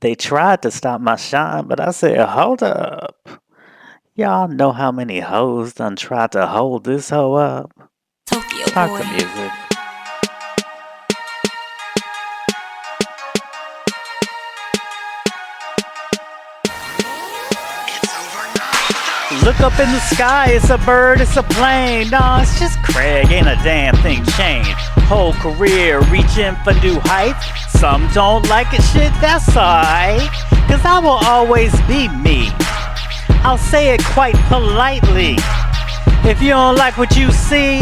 They tried to stop my shine, but I said, hold up. Y'all know how many hoes done tried to hold this hoe up? Tokyo Talk boy. the music. Look up in the sky, it's a bird, it's a plane. Nah, it's just Craig, ain't a damn thing changed. Whole career reaching for new heights. Some don't like it, shit, that's alright. Cause I will always be me. I'll say it quite politely. If you don't like what you see,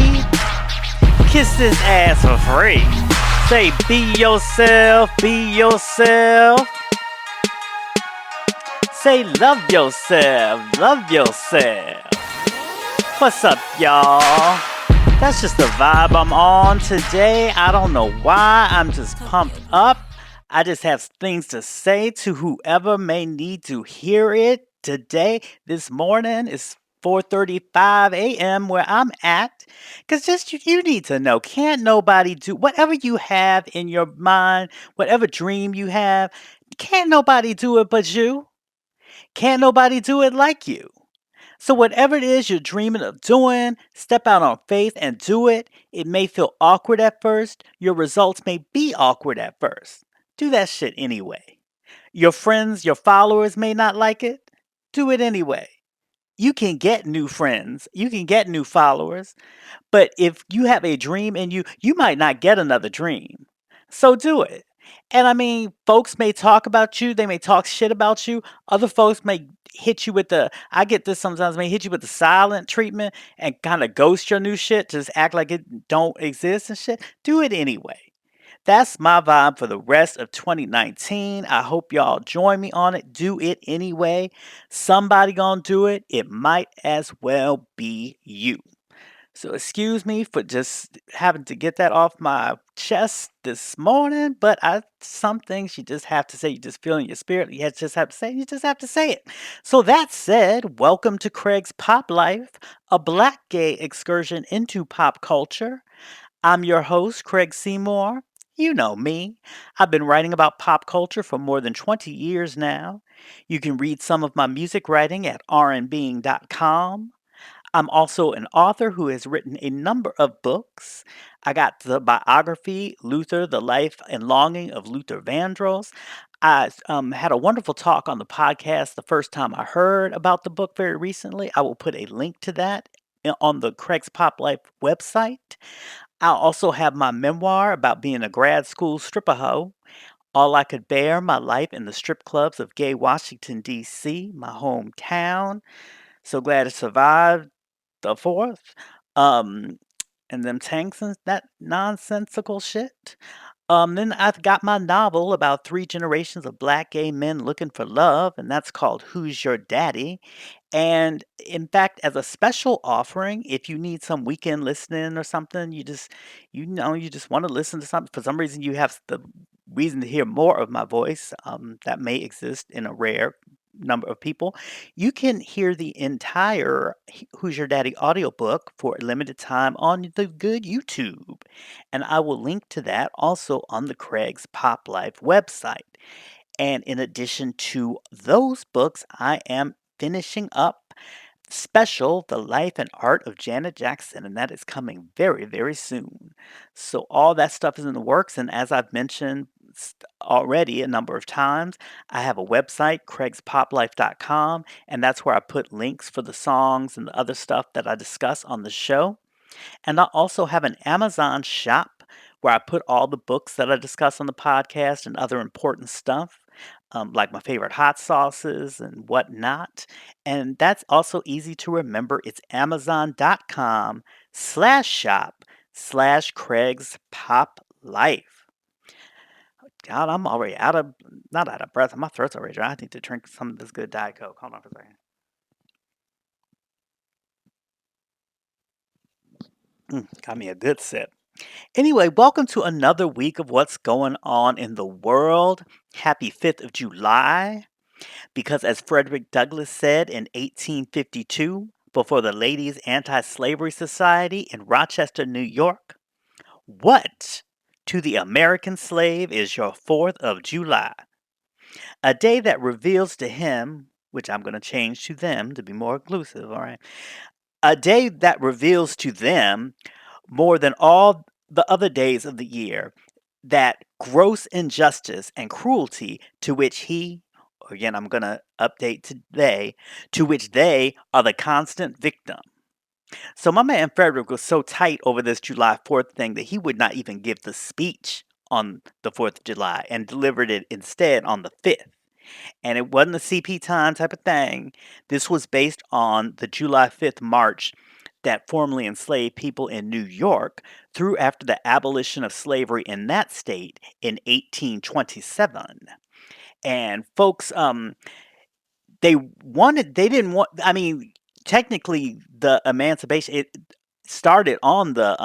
kiss this ass for free. Say, be yourself, be yourself. Say, love yourself, love yourself. What's up, y'all? That's just the vibe I'm on today. I don't know why. I'm just pumped up. I just have things to say to whoever may need to hear it today. This morning is 4:35 a.m. where I'm at. Cause just you need to know, can't nobody do whatever you have in your mind, whatever dream you have, can't nobody do it but you. Can't nobody do it like you. So, whatever it is you're dreaming of doing, step out on faith and do it. It may feel awkward at first. Your results may be awkward at first. Do that shit anyway. Your friends, your followers may not like it. Do it anyway. You can get new friends, you can get new followers, but if you have a dream in you, you might not get another dream. So do it. And I mean, folks may talk about you, they may talk shit about you. Other folks may hit you with the, I get this sometimes, may hit you with the silent treatment and kind of ghost your new shit, just act like it don't exist and shit. Do it anyway. That's my vibe for the rest of 2019. I hope y'all join me on it. Do it anyway. Somebody gonna do it. It might as well be you. So excuse me for just having to get that off my chest this morning, but some things you just have to say. You just feel in your spirit. Just have to say. You just have to say it. So that said, welcome to Craig's Pop Life, a black gay excursion into pop culture. I'm your host, Craig Seymour. You know me. I've been writing about pop culture for more than 20 years now. You can read some of my music writing at rnbeing.com. I'm also an author who has written a number of books. I got the biography, Luther, The Life and Longing of Luther Vandross. I had a wonderful talk on the podcast the first time I heard about the book very recently. I will put a link to that on the Craig's Pop Life website. I'll also have my memoir about being a grad school stripper hoe. All I Could Bear, My Life in the Strip Clubs of Gay Washington, D.C., my hometown. So glad to survive the 4th. Um, and them tanks and that nonsensical shit. Then I've got my novel about 3 generations of black gay men looking for love, and that's called Who's Your Daddy? And in fact, as a special offering, if you need some weekend listening or something, you just want to listen to something for some reason, you have the reason to hear more of my voice, that may exist in a rare number of people. You can hear the entire Who's Your Daddy audiobook for a limited time on the good YouTube. And I will link to that also on the Craig's Pop Life website. And in addition to those books, I am finishing up special The Life and Art of Janet Jackson, and that is coming very, very soon. So all that stuff is in the works, and as I've mentioned already a number of times, I have a website, craigspoplife.com, and that's where I put links for the songs and the other stuff that I discuss on the show. And I also have an Amazon shop where I put all the books that I discuss on the podcast and other important stuff, like my favorite hot sauces and whatnot. And that's also easy to remember. It's amazon.com/shop/Craig's Pop Life. God, I'm already not out of breath. My throat's already dry. I need to drink some of this good Diet Coke. Hold on for a second. Got me a good sip. Anyway, welcome to another week of what's going on in the world. Happy 5th of July. Because as Frederick Douglass said in 1852, before the Ladies' Anti Slavery Society in Rochester, New York, what to the American slave is your 4th of July? A day that reveals to him, which I'm going to change to them to be more inclusive, all right? A day that reveals to them more than all the other days of the year that gross injustice and cruelty to which he, again, I'm going to update to they, to which they are the constant victim. So my man Frederick was so tight over this July 4th thing that he would not even give the speech on the 4th of July and delivered it instead on the 5th. And it wasn't a CP time type of thing. This was based on the July 5th march that formerly enslaved people in New York through after the abolition of slavery in that state in 1827. And folks, they didn't want, I mean, technically the emancipation, it started on the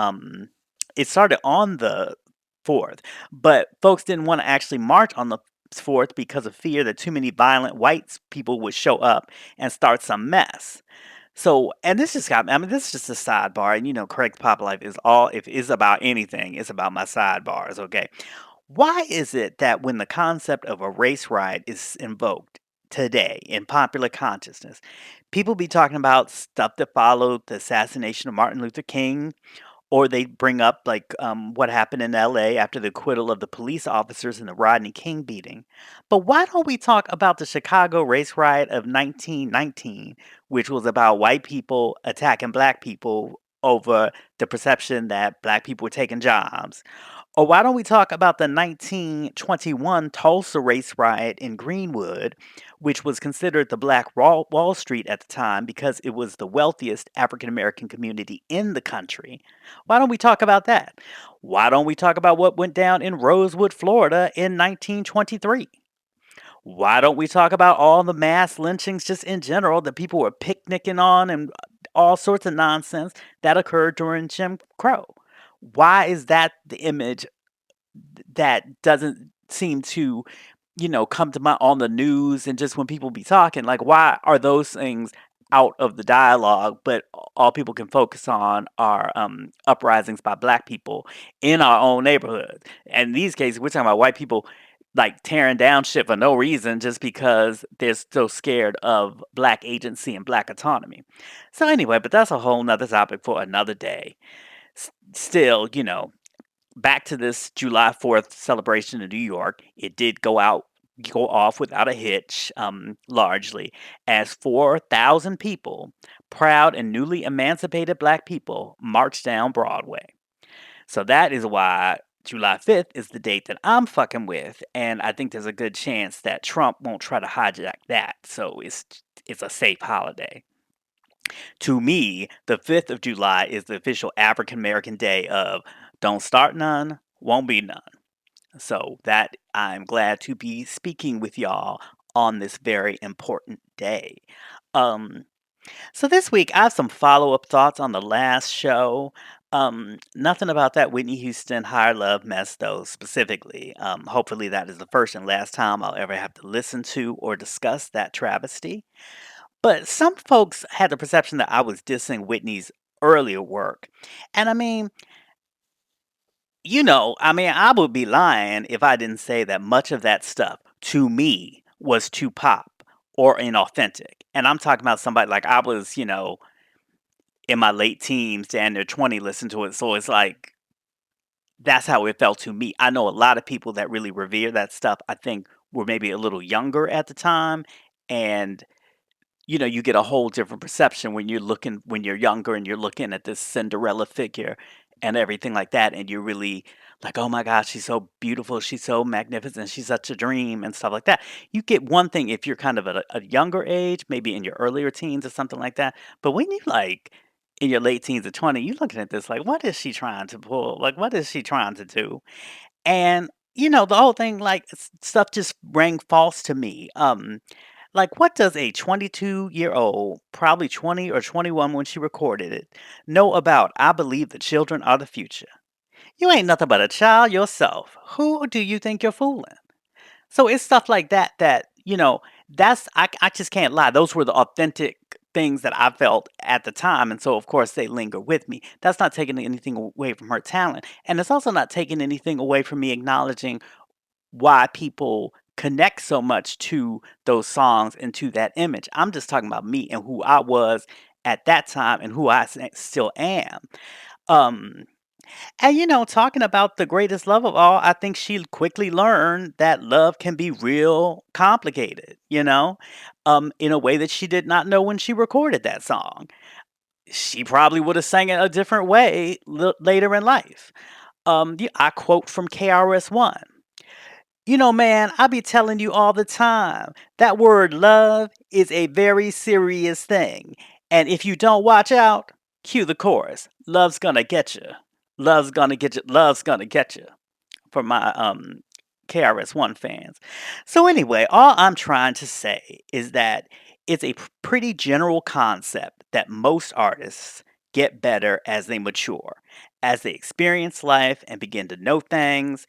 4th, but folks didn't want to actually march on the 4th because of fear that too many violent white people would show up and start some mess. So, and this just got, I mean, this is just a sidebar, and you know, Craig Pop Life is all, if it's about anything, it's about my sidebars, okay? Why is it that when the concept of a race riot is invoked today in popular consciousness, people be talking about stuff that followed the assassination of Martin Luther King, or they bring up like what happened in LA after the acquittal of the police officers in the Rodney King beating. But why don't we talk about the Chicago race riot of 1919, which was about white people attacking black people over the perception that black people were taking jobs? Or why don't we talk about the 1921 Tulsa race riot in Greenwood, which was considered the Black Wall Street at the time because it was the wealthiest African American community in the country? Why don't we talk about that? Why don't we talk about what went down in Rosewood, Florida in 1923? Why don't we talk about all the mass lynchings just in general that people were picnicking on and all sorts of nonsense that occurred during Jim Crow? Why is that the image that doesn't seem to, come to my on the news and just when people be talking? Like, why are those things out of the dialogue, but all people can focus on are uprisings by black people in our own neighborhood? And in these cases, we're talking about white people like tearing down shit for no reason just because they're so scared of black agency and black autonomy. So anyway, but that's a whole nother topic for another day. Still, back to this July 4th celebration in New York, it did go off without a hitch, largely, as 4,000 people, proud and newly emancipated black people, marched down Broadway. So that is why July 5th is the date that I'm fucking with, and I think there's a good chance that Trump won't try to hijack that. So it's a safe holiday. To me, the 5th of July is the official African American Day of don't start none, won't be none. So that I'm glad to be speaking with y'all on this very important day. Um, so this week I have some follow-up thoughts on the last show. Nothing about that Whitney Houston Higher Love mess though specifically. Hopefully that is the first and last time I'll ever have to listen to or discuss that travesty. But some folks had the perception that I was dissing Whitney's earlier work. And I mean, I would be lying if I didn't say that much of that stuff to me was too pop or inauthentic. And I'm talking about somebody like I was, in my late teens to under 20 listen to it. So it's like that's how it felt to me. I know a lot of people that really revere that stuff, I think were maybe a little younger at the time, and you get a whole different perception when you're younger and you're looking at this Cinderella figure and everything like that, and you're really like, oh my gosh, she's so beautiful, she's so magnificent, she's such a dream and stuff like that. You get one thing if you're kind of at a younger age, maybe in your earlier teens or something like that. But when you like in your late teens or 20, you're looking at this like, what is she trying to pull? Like, what is she trying to do? And the whole thing, like, stuff just rang false to me. Like, what does a 22-year-old, probably 20 or 21 when she recorded it, know about I believe the children are the future? You ain't nothing but a child yourself. Who do you think you're fooling? So it's stuff like that I just can't lie. Those were the authentic things that I felt at the time. And so, of course, they linger with me. That's not taking anything away from her talent. And it's also not taking anything away from me acknowledging why people connect so much to those songs and to that image. I'm just talking about me and who I was at that time and who still am. Um, and talking about the greatest love of all, I think she quickly learned that love can be real complicated, in a way that she did not know when she recorded that song. She probably would have sang it a different way later in life. I quote from KRS-One. Man, I be telling you all the time that word love is a very serious thing. And if you don't watch out, cue the chorus. Love's gonna get you. Love's gonna get you. Love's gonna get you. For my KRS-One fans. So anyway, all I'm trying to say is that it's a pretty general concept that most artists get better as they mature, as they experience life and begin to know things.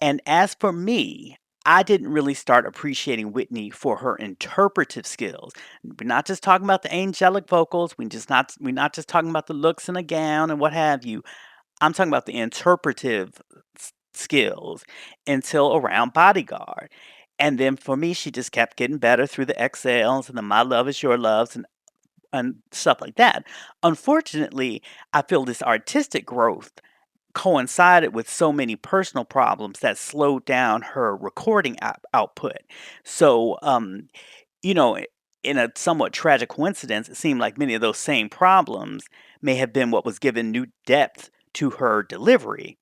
And as for me, I didn't really start appreciating Whitney for her interpretive skills. We're not just talking about the angelic vocals. We're not just talking about the looks in a gown and what have you. I'm talking about the interpretive skills until around Bodyguard. And then for me, she just kept getting better through the XLs and the My Love Is Your Loves and stuff like that. Unfortunately, I feel this artistic growth coincided with so many personal problems that slowed down her recording output. So, you know, in a somewhat tragic coincidence, it seemed like many of those same problems may have been what was given new depth to her delivery.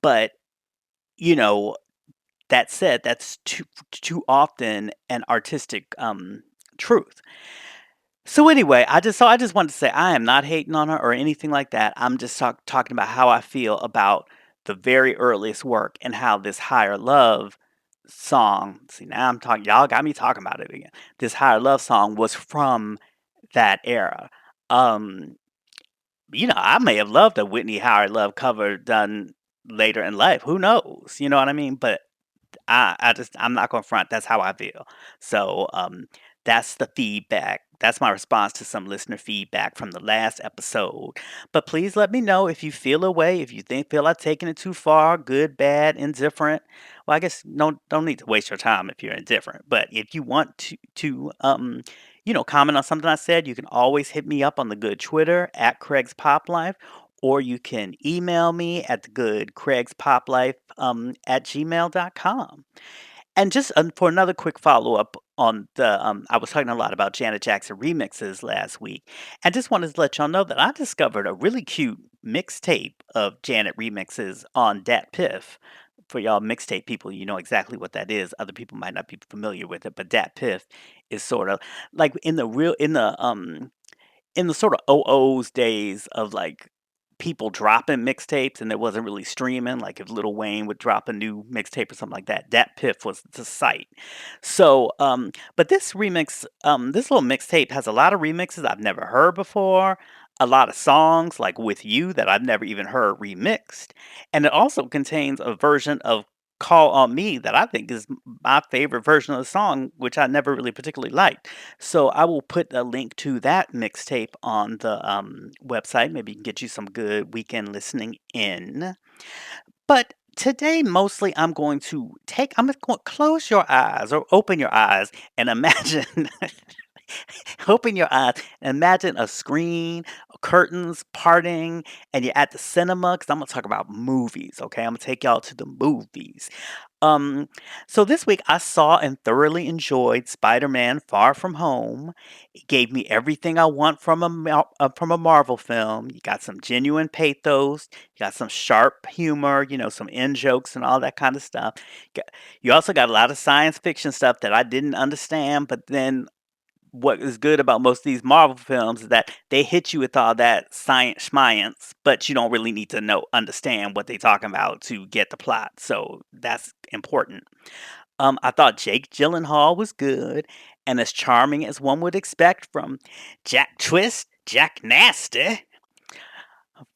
But, you know, that said, that's too often an artistic truth. So anyway, I just wanted to say I am not hating on her or anything like that. I'm just talking about how I feel about the very earliest work and how this higher love song. See, now I'm talking. Y'all got me talking about it again. This higher love song was from that era. Um, I may have loved a Whitney Higher Love cover done later in life. Who knows? You know what I mean? But I'm not gonna front. That's how I feel. So that's the feedback. That's my response to some listener feedback from the last episode. But please let me know if you feel a way, if you feel I've taken it too far, good, bad, indifferent. Well, I guess don't need to waste your time if you're indifferent. But if you want to comment on something I said, you can always hit me up on the good Twitter at Craig's Pop Life, or you can email me at the good Craig's Pop Life at gmail.com. And just for another quick follow up on I was talking a lot about Janet Jackson remixes last week, and just wanted to let y'all know that I discovered a really cute mixtape of Janet remixes on Dat Piff. For y'all mixtape people, you know exactly what that is. Other people might not be familiar with it, but Dat Piff is sort of like in the sort of OO's days of like people dropping mixtapes and there wasn't really streaming, like if Lil Wayne would drop a new mixtape or something like that, that Piff was the site. So, but this little mixtape has a lot of remixes I've never heard before, a lot of songs like With You that I've never even heard remixed, and it also contains a version of Call on Me that I think is my favorite version of the song, which I never really particularly liked. So I will put a link to that mixtape on the website. Maybe you can get you some good weekend listening in. But today, mostly, I'm going to close your eyes or open your eyes and imagine. Open your eyes and imagine a screen, curtains parting, and you're at the cinema because I'm going to talk about movies, okay? I'm going to take y'all to the movies. Um, so this week I saw and thoroughly enjoyed Spider-Man: Far From Home. It gave me everything I want from a Marvel film. You got some genuine pathos, you got some sharp humor, some in jokes and all that kind of stuff. Got- You also got a lot of science fiction stuff that I didn't understand, but then what is good about most of these Marvel films is that they hit you with all that science, but you don't really need to understand what they're talking about to get the plot. So that's important. I thought Jake Gyllenhaal was good and as charming as one would expect from Jack Twist, Jack Nasty,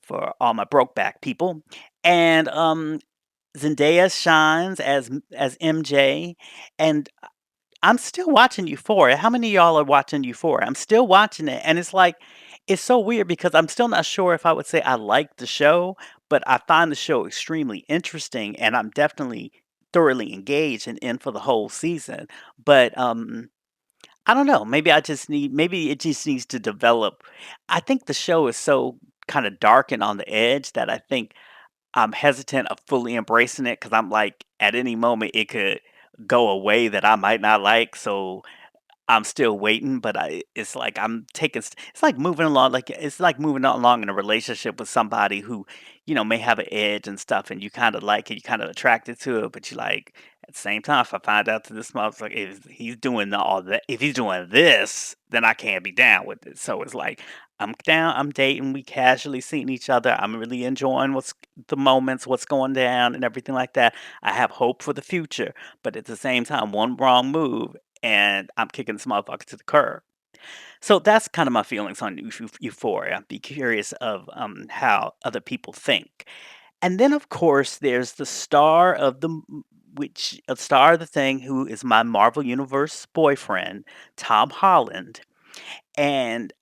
for all my Brokeback people, and Zendaya shines as MJ, and I'm still watching Euphoria. How many of y'all are watching Euphoria? I'm still watching it, and it's so weird because I'm still not sure if I would say I like the show, but I find the show extremely interesting, and I'm definitely thoroughly engaged and in for the whole season. But I don't know. Maybe it just needs to develop. I think the show is so kind of dark and on the edge that I think I'm hesitant of fully embracing it because I'm like, at any moment it could go a way that I might not like. So I'm still waiting, but it's like I'm taking it's like moving along, like it's like moving along in a relationship with somebody who, may have an edge and stuff, and you kind of like it, you kind of attracted to it, but you like at the same time, if I find out that this motherfucker, if he's doing all that, if he's doing this, then I can't be down with it. So it's like I'm down, I'm dating, we casually seeing each other. I'm really enjoying what's the moments, what's going down, and everything like that. I have hope for the future, but at the same time, one wrong move and I'm kicking this motherfucker to the curb. So that's kind of my feelings on Euphoria. Be curious of how other people think. And then, of course, there's the star of which a star of the thing who is my Marvel Universe boyfriend, Tom Holland. And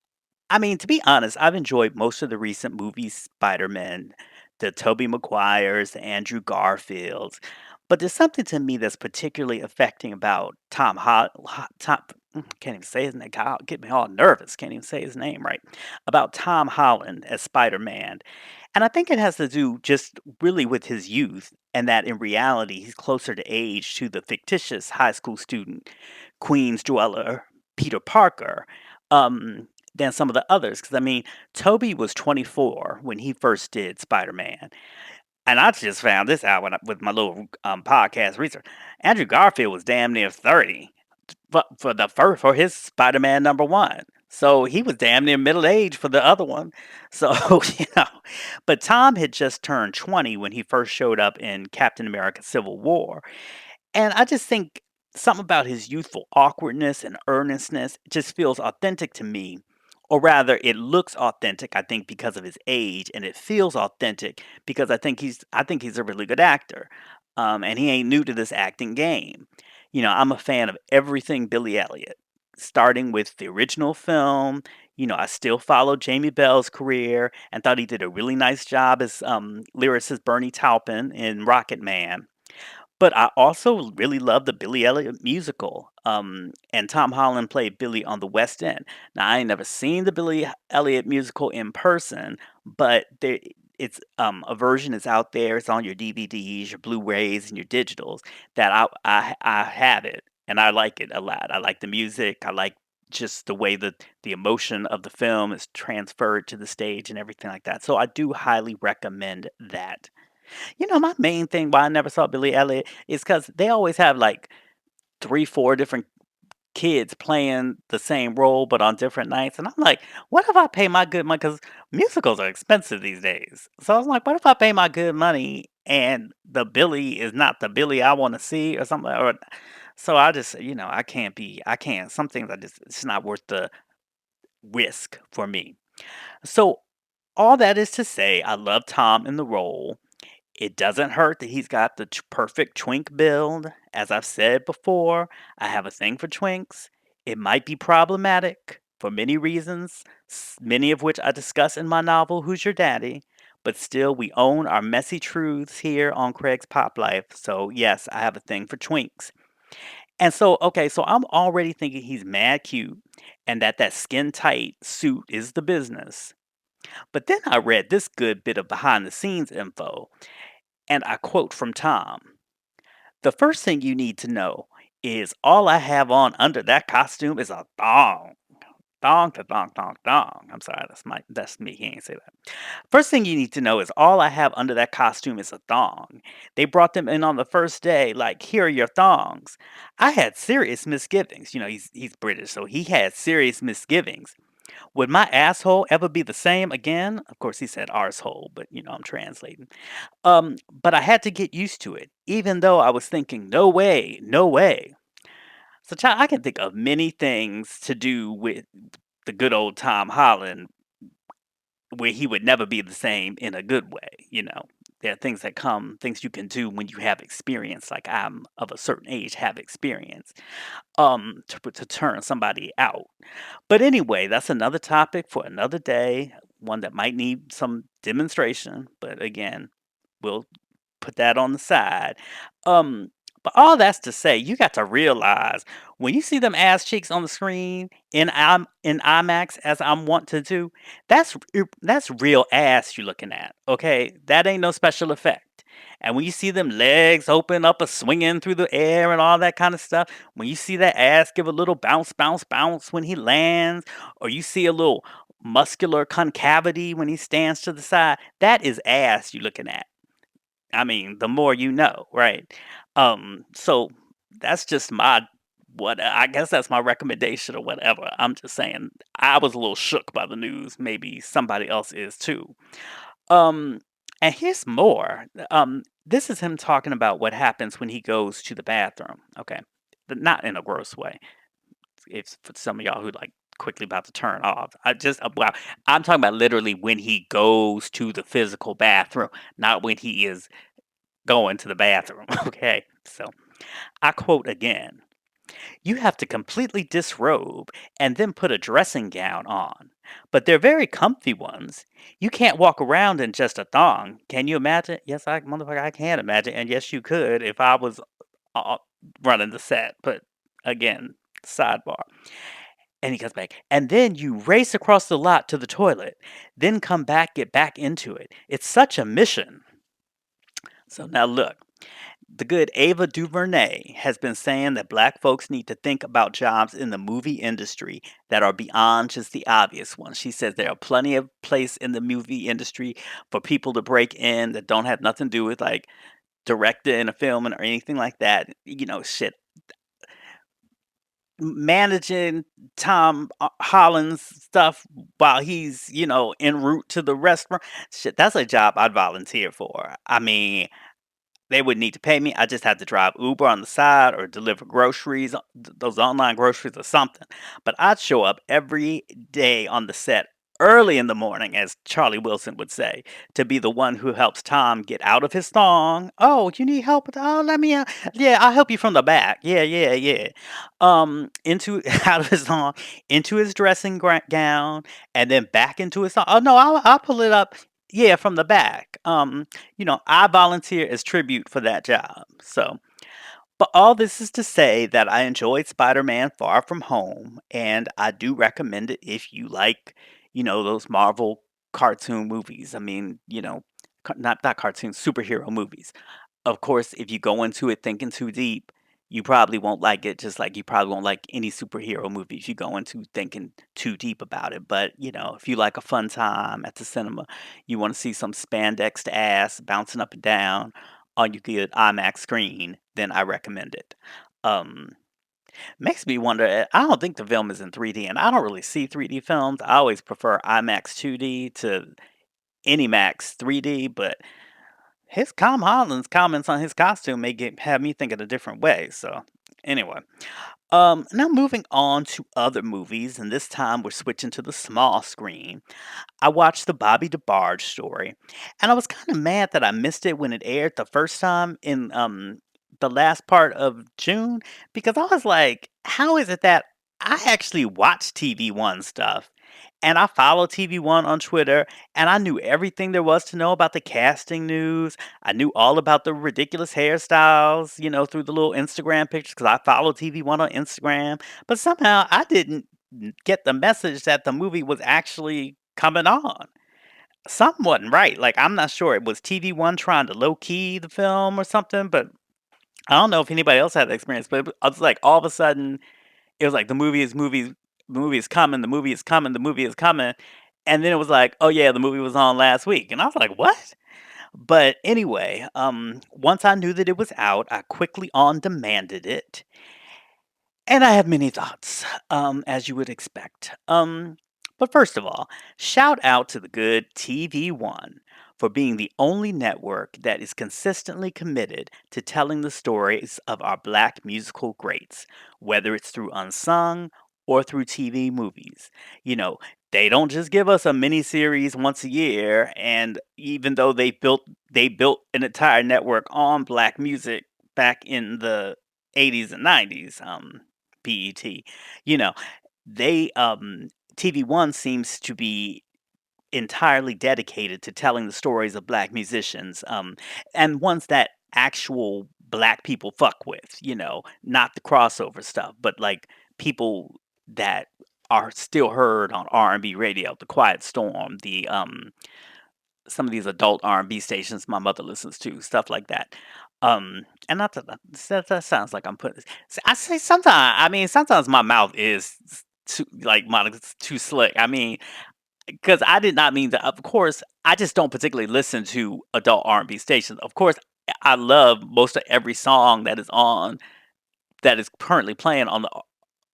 I mean, to be honest, I've enjoyed most of the recent movies, Spider-Man, the Tobey Maguires, the Andrew Garfields, but there's something to me that's particularly affecting about can't even say his name. God, get me all nervous. Can't even say his name right. About Tom Holland as Spider-Man, and I think it has to do just really with his youth, and that in reality he's closer to age to the fictitious high school student, Queens dweller Peter Parker. Than some of the others. Because I mean, Toby was 24 when he first did Spider-Man, and I just found this out with my little podcast research. Andrew Garfield was damn near 30 for his Spider-Man number one. So he was damn near middle age for the other one. So but Tom had just turned 20 when he first showed up in Captain America: Civil War, and I just think something about his youthful awkwardness and earnestness just feels authentic to me. Or rather, it looks authentic, I think, because of his age, and it feels authentic because I think he's a really good actor. And he ain't new to this acting game. I'm a fan of everything Billy Elliot, starting with the original film. I still follow Jamie Bell's career and thought he did a really nice job as lyricist Bernie Taupin in Rocket Man. But I also really love the Billy Elliot musical, and Tom Holland played Billy on the West End. Now, I ain't never seen the Billy Elliot musical in person, but a version is out there. It's on your DVDs, your Blu-rays, and your digitals that I have it, and I like it a lot. I like the music. I like just the way that the emotion of the film is transferred to the stage and everything like that. So I do highly recommend that. My main thing why I never saw Billy Elliot is because they always have like 3, 4 different kids playing the same role, but on different nights. And I'm like, what if I pay my good money? Because musicals are expensive these days. So I was like, what if I pay my good money and the Billy is not the Billy I want to see or something? So I just, I can't. Some things it's not worth the risk for me. So all that is to say, I love Tom in the role. It doesn't hurt that he's got the perfect twink build. As I've said before, I have a thing for twinks. It might be problematic for many reasons, many of which I discuss in my novel, Who's Your Daddy? But still, we own our messy truths here on Craig's Pop Life. So, yes, I have a thing for twinks. And so, okay, so I'm already thinking he's mad cute and that skin tight suit is the business. But then I read this good bit of behind the scenes info, and I quote from Tom: "The first thing you need to know is all I have on under that costume is a thong. Thong to thong thong thong." I'm sorry, that's me. He ain't say that. First thing you need to know is all I have under that costume is a thong. They brought them in on the first day, like, here are your thongs. I had serious misgivings. He's British, so he had serious misgivings. Would my asshole ever be the same again? Of course, he said arsehole, but I'm translating. But I had to get used to it, even though I was thinking, no way, no way. So, child, I can think of many things to do with the good old Tom Holland where he would never be the same in a good way. There are things you can do when you have experience, like I'm of a certain age, have experience, to turn somebody out. But anyway, that's another topic for another day, one that might need some demonstration. But again, we'll put that on the side. Um, But all that's to say, you got to realize when you see them ass cheeks on the screen in IMAX, as I'm want to do, that's real ass you're looking at. Okay, that ain't no special effect. And when you see them legs open up a swinging through the air and all that kind of stuff, when you see that ass give a little bounce, bounce, bounce when he lands, or you see a little muscular concavity when he stands to the side, that is ass you're looking at. I mean, the more you know, right? So that's just my what I guess that's my recommendation or whatever. I'm just saying I was a little shook by the news. Maybe somebody else is too. Um, and here's more. This is him talking about what happens when he goes to the bathroom. Okay, but not in a gross way. If for some of y'all who like quickly about to turn off, wow, I'm talking about literally when he goes to the physical bathroom, not when he is going to the bathroom. Okay, so I quote again. You have to completely disrobe and then put a dressing gown on. But they're very comfy ones. You can't walk around in just a thong. Can you imagine? Yes, motherfucker, I can imagine. And yes, you could if I was uh, running the set. But again, sidebar. And he comes back. And then you race across the lot to the toilet. Then come back, get back into it. It's such a mission. So now look. The good Ava DuVernay has been saying that black folks need to think about jobs in the movie industry that are beyond just the obvious ones. She says there are plenty of place in the movie industry for people to break in that don't have nothing to do with like directing a film or anything like that. You know, shit. Managing Tom Holland's stuff while he's, en route to the restaurant. Shit, that's a job I'd volunteer for. I mean, they would need to pay me. I just had to drive Uber on the side or deliver groceries, those online groceries or something. But I'd show up every day on the set early in the morning, as Charlie Wilson would say, to be the one who helps Tom get out of his thong. Oh, you need help with oh, let me yeah, I'll help you from the back. Yeah, yeah, yeah. Into out of his thong, into his dressing gown, and then back into his thong. Oh no, I'll pull it up. Yeah, from the back. I volunteer as tribute for that job. So, but all this is to say that I enjoyed Spider-Man Far From Home, and I do recommend it if you like, those Marvel cartoon movies. I mean, not cartoons, superhero movies. Of course, if you go into it thinking too deep, you probably won't like it, just like you probably won't like any superhero movie if you go into thinking too deep about it. But, if you like a fun time at the cinema, you want to see some spandexed ass bouncing up and down on your good IMAX screen, then I recommend it. Um, Makes me wonder, I don't think the film is in 3D, and I don't really see 3D films. I always prefer IMAX 2D to AnyMax 3D, but his Tom Holland's comments on his costume may have me thinking a different way. So, anyway, now moving on to other movies, and this time we're switching to the small screen. I watched the Bobby DeBarge story, and I was kind of mad that I missed it when it aired the first time in the last part of June because I was like, how is it that I actually watch TV One stuff? And I follow TV One on Twitter, and I knew everything there was to know about the casting news. I knew all about the ridiculous hairstyles, through the little Instagram pictures because I follow TV One on Instagram. But somehow I didn't get the message that the movie was actually coming on. Something wasn't right. Like, I'm not sure. It was TV One trying to low key the film or something, but I don't know if anybody else had that experience. But I was like, all of a sudden, it was like the movie is coming, the movie is coming, the movie is coming. And then it was like, oh yeah, the movie was on last week. And I was like, what? But anyway, once I knew that it was out, I quickly on demanded it. And I have many thoughts, as you would expect. But first of all, shout out to the good TV One for being the only network that is consistently committed to telling the stories of our black musical greats, whether it's through unsung or through TV movies. You know, they don't just give us a mini series once a year, and even though they built an entire network on black music back in the 80s and 90s. BET. You know, they TV One seems to be entirely dedicated to telling the stories of black musicians, and ones that actual black people fuck with, not the crossover stuff, but like people that are still heard on R&B radio, the Quiet Storm, some of these adult R&B stations my mother listens to, stuff like that. And not that sounds like I'm putting. I say sometimes. I mean, sometimes my mouth is too like Monica's too slick. I mean, because I did not mean to. Of course, I just don't particularly listen to adult R&B stations. Of course, I love most of every song that is currently playing on the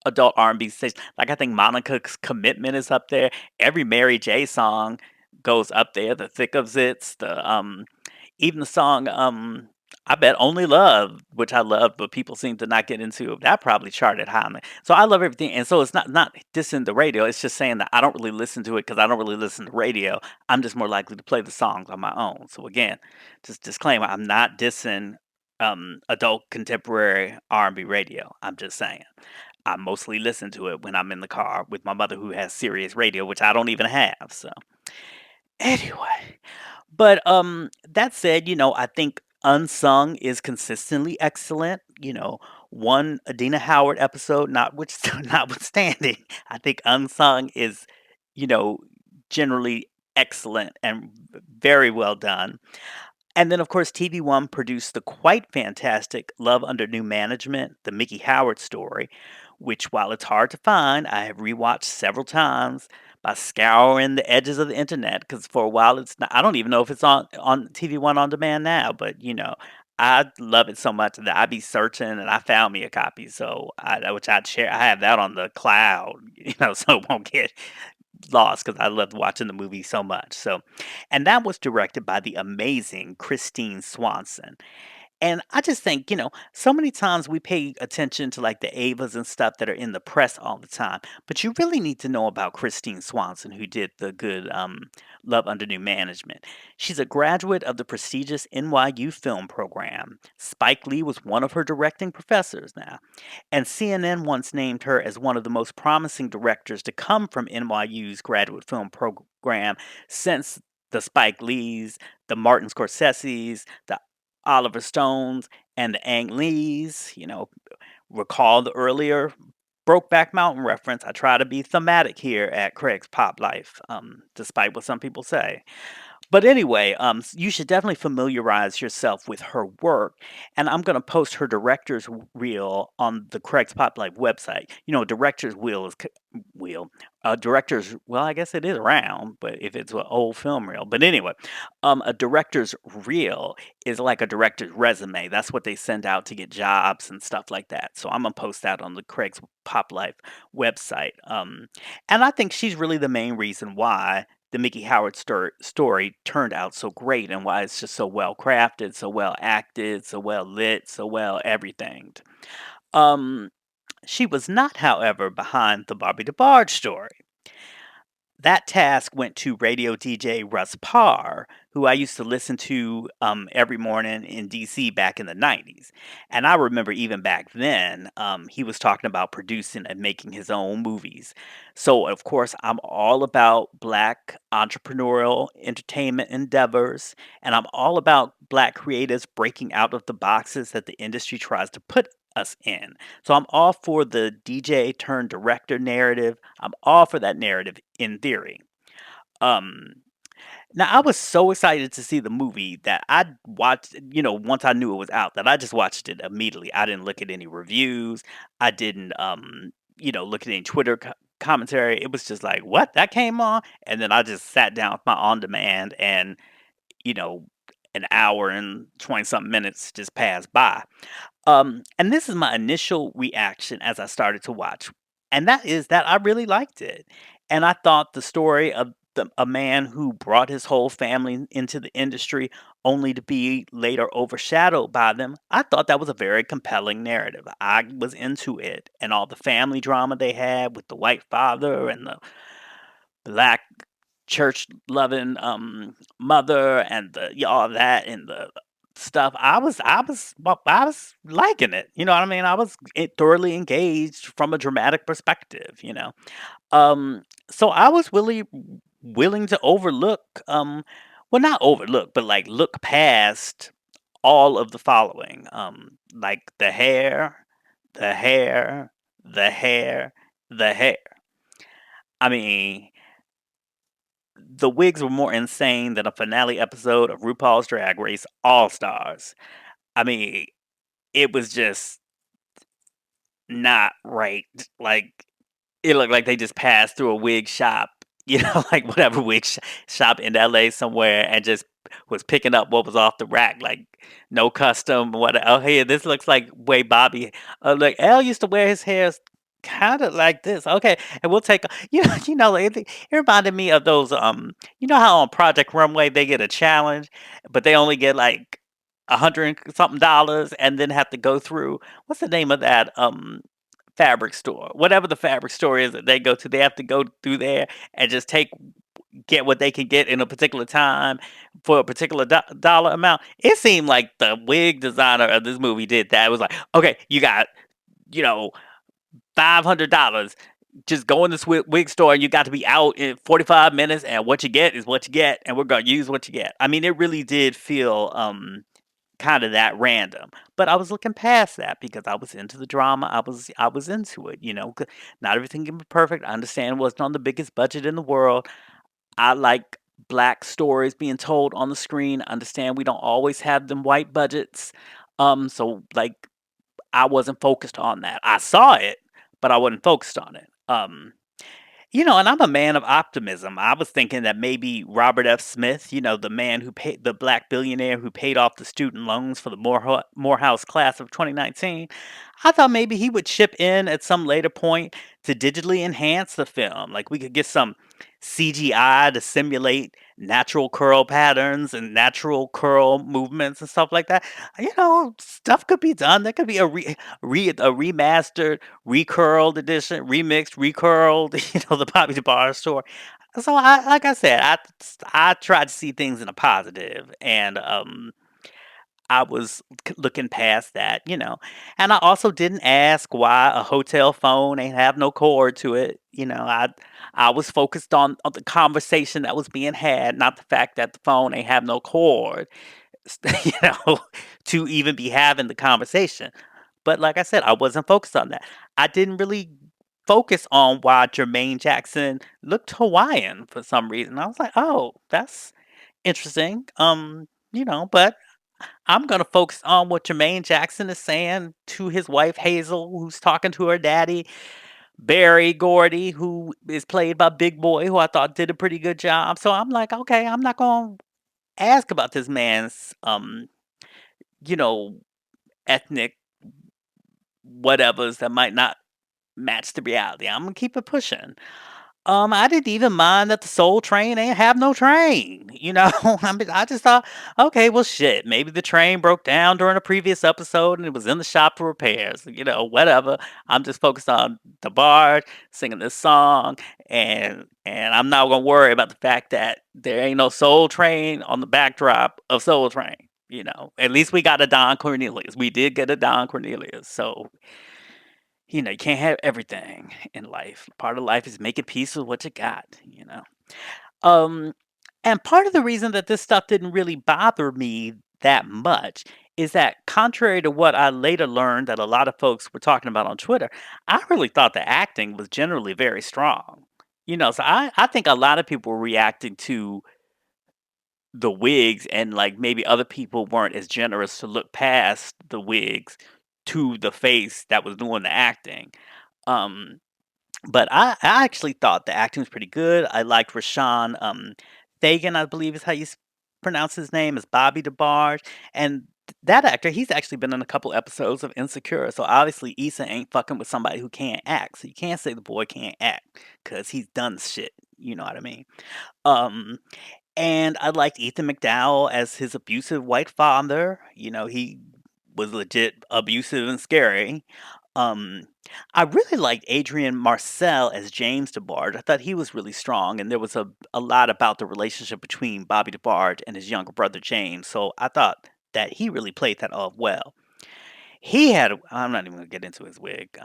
adult R&B station. Like I think Monica's Commitment is up there. Every Mary J song goes up there. The Thick of Zits, even the song I bet Only Love, which I love, but people seem to not get into. That probably charted high. So I love everything, and so it's not dissing the radio. It's just saying that I don't really listen to it because I don't really listen to radio. I'm just more likely to play the songs on my own. So again, just disclaimer: I'm not dissing adult contemporary R&B radio. I'm just saying. I mostly listen to it when I'm in the car with my mother who has Sirius radio, which I don't even have. So anyway, but that said, I think Unsung is consistently excellent. One Adina Howard episode, not which notwithstanding, I think Unsung is, you know, generally excellent and very well done. And then, of course, TV One produced the quite fantastic Love Under New Management, the Mickey Howard story, which, while it's hard to find, I have rewatched several times by scouring the edges of the internet. Because for a while, it's not, I don't even know if it's on TV One on demand now, but I love it so much that I be searching and I found me a copy, so which I'd share. I have that on the cloud, so it won't get lost because I loved watching the movie so much. So, and that was directed by the amazing Christine Swanson. And I just think, so many times we pay attention to like the Avas and stuff that are in the press all the time, but you really need to know about Christine Swanson, who did the good Love Under New Management. She's a graduate of the prestigious NYU film program. Spike Lee was one of her directing professors now. And CNN once named her as one of the most promising directors to come from NYU's graduate film program since the Spike Lees, the Martin Scorseses, the Oliver Stones, and the Ang Lees. Recall the earlier Brokeback Mountain reference. I try to be thematic here at Craig's Pop Life, despite what some people say. But anyway, you should definitely familiarize yourself with her work, and I'm going to post her director's reel on the Craig's Pop Life website. Director's wheel is wheel. Director's well, I guess it is round, but if it's an old film reel. But anyway, a director's reel is like a director's resume. That's what they send out to get jobs and stuff like that. So I'm gonna post that on the Craig's Pop Life website. And I think she's really the main reason why the Mickey Howard story turned out so great and why it's just so well crafted, so well acted, so well lit, so well everything. Um, she was not, however, behind the Bobby DeBarge story. That task went to radio DJ Russ Parr, who I used to listen to every morning in DC back in the 90s. And I remember even back then, he was talking about producing and making his own movies. So, of course, I'm all about Black entrepreneurial entertainment endeavors, and I'm all about Black creatives breaking out of the boxes that the industry tries to put us in. So I'm all for the DJ turned director narrative. I'm all for that narrative in theory. Um, Now I was so excited to see the movie that I watched, once I knew it was out, that I just watched it immediately. I didn't look at any reviews. I didn't, look at any Twitter commentary. It was just like, what? That came on? And then I just sat down with my on demand and, you know, an hour and 20 something minutes just passed by. And this is my initial reaction as I started to watch, and that is that I really liked it. And I thought the story of a man who brought his whole family into the industry only to be later overshadowed by them, I thought that was a very compelling narrative. I was into it and all the family drama they had with the white father and the black church loving mother and all that and the stuff. I was liking it. You know what I mean? I was thoroughly engaged from a dramatic perspective. So I was really willing to overlook well, not overlook, but like look past all of the following, like the hair, the hair, the hair, the hair. I mean, the wigs were more insane than a finale episode of RuPaul's Drag Race All Stars. I mean, it was just not right. Like, it looked like they just passed through a wig shop, like whatever shop in LA somewhere, and just was picking up what was off the rack, like no custom. What? Oh, hey, this looks like way Bobby. Like Elle used to wear his hair kind of like this. Okay, and we'll take. It reminded me of those. How on Project Runway they get a challenge, but they only get like $100 something, and then have to go through what's the name of that fabric store, whatever the fabric store is that they go to, they have to go through there and just get what they can get in a particular time for a particular dollar amount. It seemed like the wig designer of this movie did that. It was like, okay, you got, you know, $500. Just go in this wig store and you got to be out in 45 minutes, and what you get is what you get, and we're gonna use what you get. I mean, it really did feel kind of that random. But I was looking past that because I was into the drama. I was into it. Not everything can be perfect. I understand it wasn't on the biggest budget in the world. I like black stories being told on the screen. I understand we don't always have them white budgets. So like I wasn't focused on that. I saw it, but I wasn't focused on it. And I'm a man of optimism. I was thinking that maybe Robert F. Smith, the man who paid the black billionaire who paid off the student loans for the Morehouse class of 2019, I thought maybe he would chip in at some later point to digitally enhance the film. Like we could get some CGI to simulate natural curl patterns and natural curl movements and stuff like that. Stuff could be done. There could be a remastered recurled edition, remixed, recurled, the Bobby DeBarge story. So like I said, I tried to see things in a positive, and I was looking past that. And I also didn't ask why a hotel phone ain't have no cord to it. I was focused on the conversation that was being had, not the fact that the phone ain't have no cord, you know, to even be having the conversation. But like I said, I wasn't focused on that. I didn't really focus on why Jermaine Jackson looked Hawaiian for some reason. I was like, oh, that's interesting. But I'm gonna focus on what Jermaine Jackson is saying to his wife Hazel, who's talking to her daddy, Barry Gordy, who is played by Big Boy, who I thought did a pretty good job. So I'm like, okay, I'm not gonna ask about this man's you know, ethnic whatevers that might not match the reality. I'm gonna keep it pushing. I didn't even mind that the Soul Train ain't have no train. I just thought, okay, well, shit, maybe the train broke down during a previous episode and it was in the shop for repairs. Whatever. I'm just focused on the bard singing this song, and I'm not gonna worry about the fact that there ain't no Soul Train on the backdrop of Soul Train. At least we got a Don Cornelius. We did get a Don Cornelius, so you can't have everything in life. Part of life is making peace with what you got. Um, and part of the reason that this stuff didn't really bother me that much is that contrary to what I later learned that a lot of folks were talking about on Twitter, I really thought the acting was generally very strong. So I think a lot of people were reacting to the wigs, and like maybe other people weren't as generous to look past the wigs to the face that was doing the acting. Um, but I actually thought the acting was pretty good. I liked Rashawn Fagan, I believe is how you pronounce his name, is Bobby DeBarge. And that actor, he's actually been in a couple episodes of Insecure. So obviously Issa ain't fucking with somebody who can't act. So you can't say the boy can't act because he's done shit. You know what I mean? Um, and I liked Ethan McDowell as his abusive white father. He was legit abusive and scary. Um, I really liked Adrian Marcel as James DeBarge. I thought he was really strong, and there was a lot about the relationship between Bobby DeBarge and his younger brother James. So I thought that he really played that off well. I'm not even gonna get into his wig,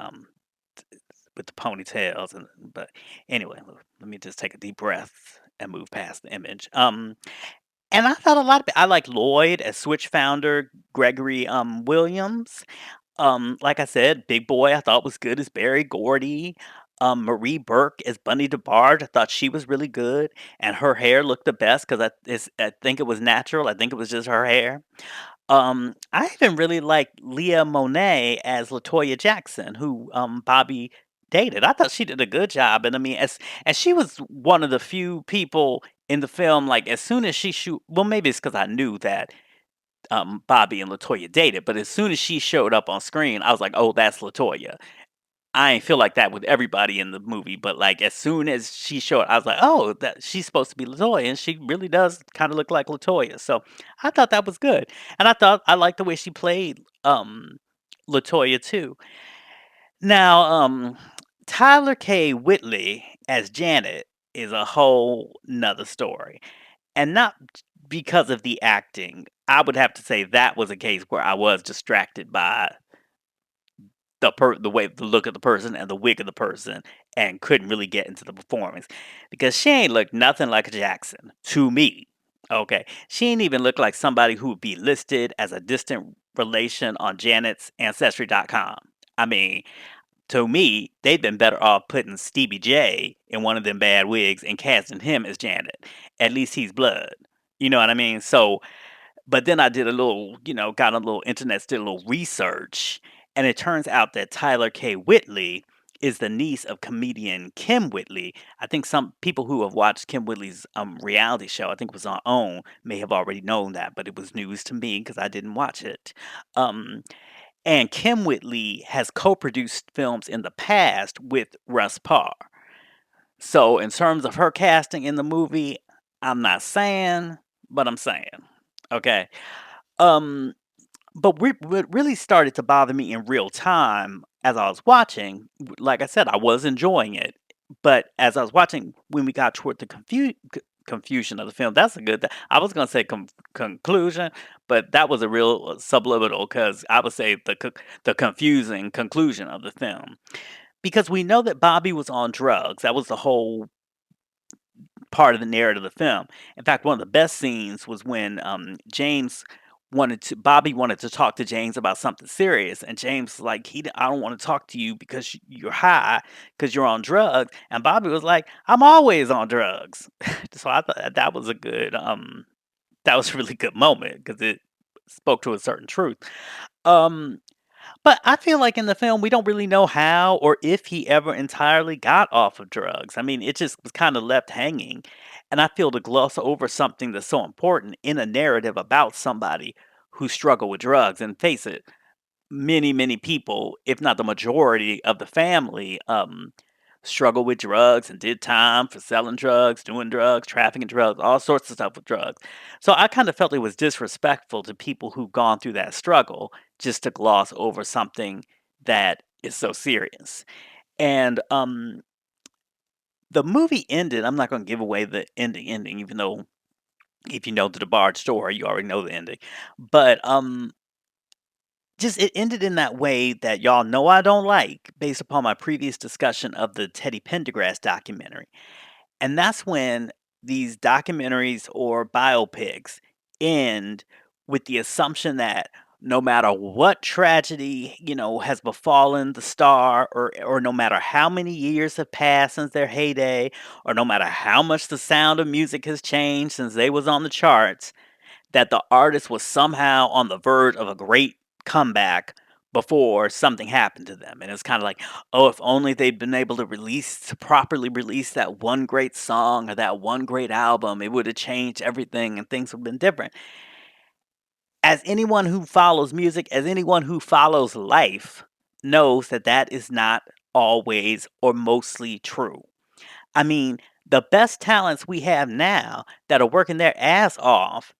with the ponytails, but anyway, let me just take a deep breath and move past the image. And I thought a lot of I like Lloyd as Switch founder, Gregory, Williams. Like I said, Big Boy I thought was good as Barry Gordy. Marie Burke as Bunny DeBarge, I thought she was really good, and her hair looked the best because I think it was natural. I think it was just her hair. I even really liked Leah Monet as Latoya Jackson, who Bobby dated. I thought she did a good job, and I mean, as she was one of the few people in the film, like as soon as she shoot, well, maybe it's because I knew that Bobby and Latoya dated, but as soon as she showed up on screen, I was like, oh, that's Latoya. I ain't feel like that with everybody in the movie, but like as soon as she showed, I was like, oh, that she's supposed to be Latoya, and she really does kind of look like Latoya. So I thought that was good, and I thought I liked the way she played Latoya too. Now, Tyler K. Whitley as Janet is a whole nother story, and not because of the acting. I would have to say that was a case where I was distracted by the way the look of the person and the wig of the person and couldn't really get into the performance because she ain't look nothing like a Jackson to me. Okay. She ain't even look like somebody who would be listed as a distant relation on Janet's ancestry.com. I mean, to me, they'd been better off putting Stevie J in one of them bad wigs and casting him as Janet. At least he's blood. You know what I mean? So but then I did a little, got on a little internet, did a little research, and it turns out that Tyler K. Whitley is the niece of comedian Kim Whitley. I think some people who have watched Kim Whitley's reality show, I think it was on OWN, may have already known that, but it was news to me because I didn't watch it. Um, and Kim Whitley has co-produced films in the past with Russ Parr. So in terms of her casting in the movie, I'm not saying, but I'm saying. Okay. Um, but what really started to bother me in real time as I was watching, like I said, I was enjoying it. But as I was watching, when we got toward the confusion of the film, that's a good. I was gonna say conclusion, but that was a real subliminal because I would say the confusing conclusion of the film because we know that Bobby was on drugs. That was the whole part of the narrative of the film. In fact, one of the best scenes was when Bobby wanted to talk to James about something serious, and James was like, I don't want to talk to you because you're high, because you're on drugs, and Bobby was like, I'm always on drugs. So I thought that was a good, that was a really good moment because it spoke to a certain truth. Um, but I feel like in the film, we don't really know how or if he ever entirely got off of drugs. I mean, it just was kind of left hanging. And I feel to gloss over something that's so important in a narrative about somebody who struggled with drugs. And face it, many, many people, if not the majority of the family, struggled with drugs and did time for selling drugs, doing drugs, trafficking drugs, all sorts of stuff with drugs. So I kind of felt it was disrespectful to people who've gone through that struggle just to gloss over something that is so serious. And the movie ended. I'm not going to give away the ending, even though if you know the DeBarge story, you already know the ending. But just it ended in that way that y'all know I don't like, based upon my previous discussion of the Teddy Pendergrass documentary. And that's when these documentaries or biopics end with the assumption that no matter what tragedy, has befallen the star or no matter how many years have passed since their heyday or no matter how much the sound of music has changed since they was on the charts, that the artist was somehow on the verge of a great comeback before something happened to them. And it's kind of like, oh, if only they'd been able to properly release that one great song or that one great album, it would have changed everything and things would have been different. As anyone who follows music, as anyone who follows life, knows that that is not always or mostly true. I mean, the best talents we have now that are working their ass off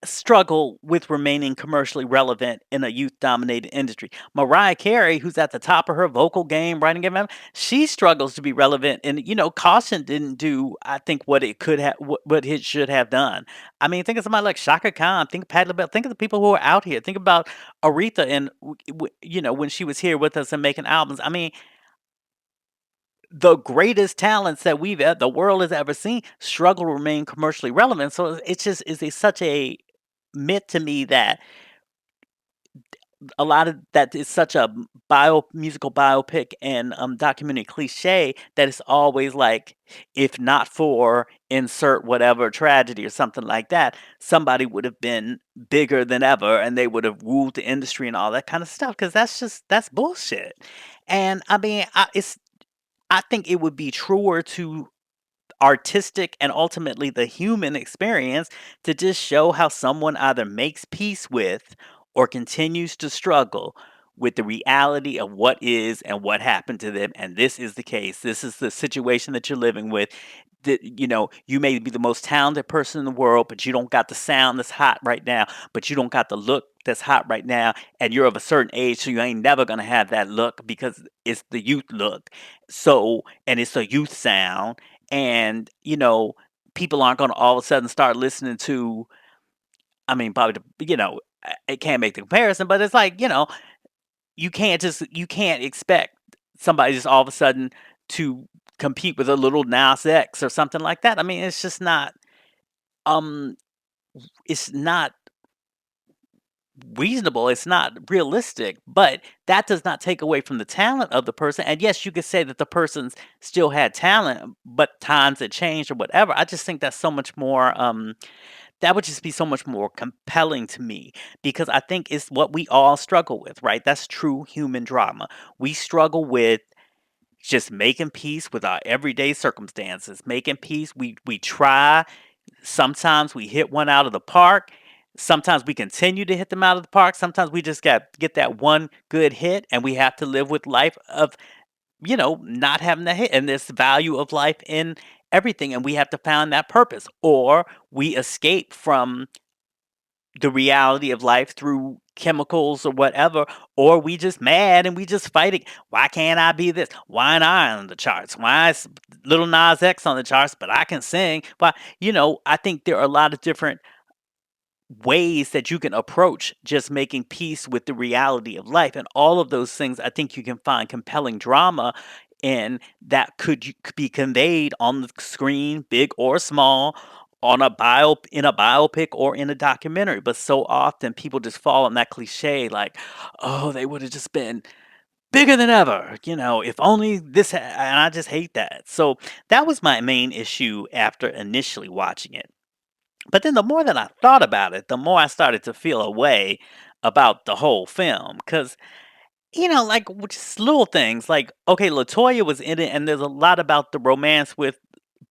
struggle with remaining commercially relevant in a youth-dominated industry. Mariah Carey, who's at the top of her vocal game, writing game, she struggles to be relevant. And Caution didn't do, I think, what it could have, what it should have done. I mean, think of somebody like Shaka Khan. Think of Patti LaBelle. Think of the people who are out here. Think about Aretha, and when she was here with us and making albums. I mean, the greatest talents that the world has ever seen struggle to remain commercially relevant. So it's just is a such a myth to me that a lot of that is such a musical biopic and documentary cliche that it's always like, if not for insert whatever tragedy or something like that, somebody would have been bigger than ever and they would have ruled the industry and all that kind of stuff, because that's bullshit. And I mean, I think it would be truer to artistic and ultimately the human experience to just show how someone either makes peace with or continues to struggle with the reality of what is and what happened to them. And this is the case. This is the situation that you're living with. That, you may be the most talented person in the world, but you don't got the sound that's hot right now, but you don't got the look that's hot right now, and you're of a certain age, so you ain't never gonna have that look because it's the youth look. So, and it's a youth sound, and people aren't going to all of a sudden start listening to, I mean, probably it can't make the comparison, but it's like, you can't expect somebody just all of a sudden to compete with a little Nas X or something like that. I mean, it's just not um it's not reasonable, it's not realistic, but that does not take away from the talent of the person. And yes, you could say that the person's still had talent, but times had changed or whatever. I just think that's so much more that would just be so much more compelling to me, because I think it's what we all struggle with, right? That's true human drama. We struggle with just making peace with our everyday circumstances, making peace. We try. Sometimes we hit one out of the park. Sometimes we continue to hit them out of the park. Sometimes we just got get that one good hit, and we have to live with life of not having that hit, and this value of life in everything, and we have to find that purpose, or we escape from the reality of life through chemicals or whatever, or we just mad and we just fight it. Why can't I be this? Why am I on the charts? Why is little Nas X on the charts, but I can sing? But I think there are a lot of different ways that you can approach just making peace with the reality of life, and all of those things I think you can find compelling drama in that could be conveyed on the screen, big or small, on in a biopic or in a documentary. But so often people just fall in that cliche, like, oh, they would have just been bigger than ever, if only and I just hate that. So that was my main issue after initially watching it. But then the more that I thought about it, the more I started to feel a way about the whole film. Because, like just little things like, okay, Latoya was in it, and there's a lot about the romance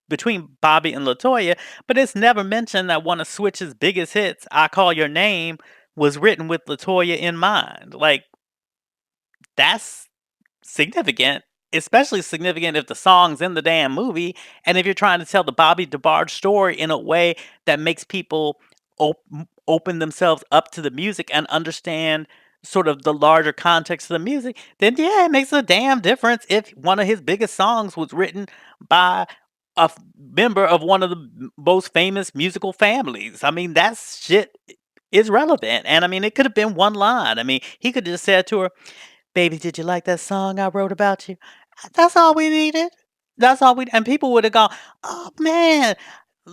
between Bobby and Latoya, but it's never mentioned that one of Switch's biggest hits, I Call Your Name, was written with Latoya in mind. Like, that's significant, especially significant if the song's in the damn movie, and if you're trying to tell the Bobby DeBarge story in a way that makes people open themselves up to the music and understand sort of the larger context of the music, then yeah, it makes a damn difference if one of his biggest songs was written by member of one of the most famous musical families. I mean, that shit is relevant. And I mean, it could have been one line. I mean, he could have just said to her, "Baby, did you like that song I wrote about you?" That's all we needed. That's all we and people would have gone, "Oh, man,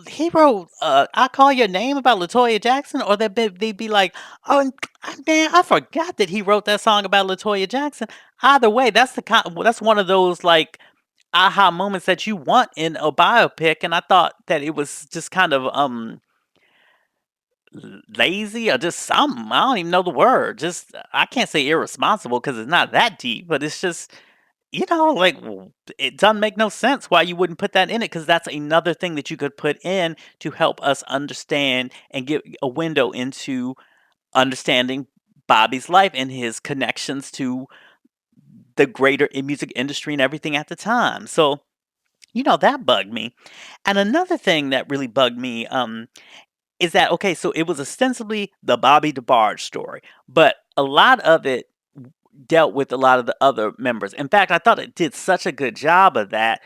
he wrote, I Call Your Name about Latoya Jackson," or they'd be like, "Oh, man, I forgot that he wrote that song about Latoya Jackson." Either way, that's one of those, like, aha moments that you want in a biopic, and I thought that it was just kind of, lazy or just something. I don't even know the word. Just I can't say irresponsible because it's not that deep, but it's just like it doesn't make no sense why you wouldn't put that in it, because that's another thing that you could put in to help us understand and give a window into understanding Bobby's life and his connections to the greater music industry and everything at the time. So that bugged me. And another thing that really bugged me, is that okay? So it was ostensibly the Bobby DeBarge story, but a lot of it dealt with a lot of the other members. In fact, I thought it did such a good job of that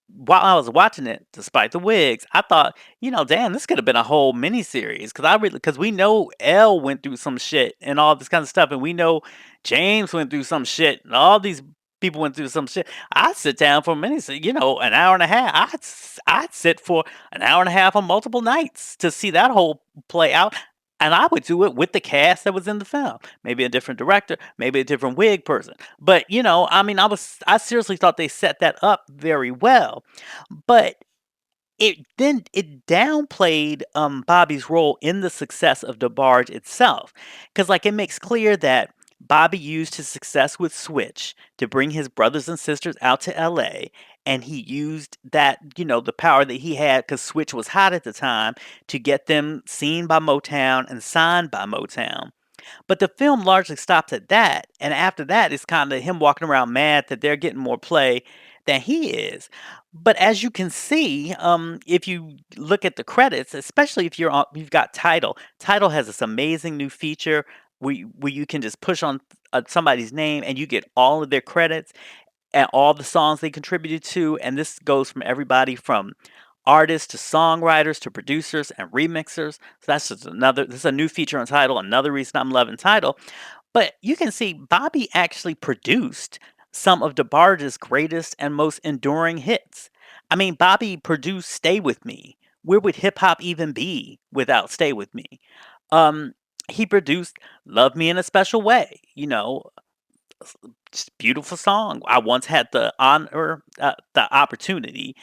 while I was watching it, despite the wigs, I thought, damn, this could have been a whole miniseries, because we know Elle went through some shit and all this kind of stuff, and we know James went through some shit, and all these People went through some shit. I'd sit down for a minute, so, an hour and a half. I'd sit for an hour and a half on multiple nights to see that whole play out. And I would do it with the cast that was in the film. Maybe a different director, maybe a different wig person. But I mean, I seriously thought they set that up very well. But it downplayed Bobby's role in the success of DeBarge itself, because like it makes clear that Bobby used his success with Switch to bring his brothers and sisters out to LA, and he used that, the power that he had because Switch was hot at the time, to get them seen by Motown and signed by Motown. But the film largely stops at that, and after that, it's kind of him walking around mad that they're getting more play than he is. But as you can see, if you look at the credits, especially if you've got Title. Title has this amazing new feature where you can just push on somebody's name and you get all of their credits and all the songs they contributed to. And this goes from everybody from artists to songwriters to producers and remixers. So that's just this is a new feature on Tidal, another reason I'm loving Tidal. But you can see Bobby actually produced some of DeBarge's greatest and most enduring hits. I mean, Bobby produced Stay With Me. Where would hip hop even be without Stay With Me? Um, he produced Love Me in a Special Way, just beautiful song. I once had the opportunity,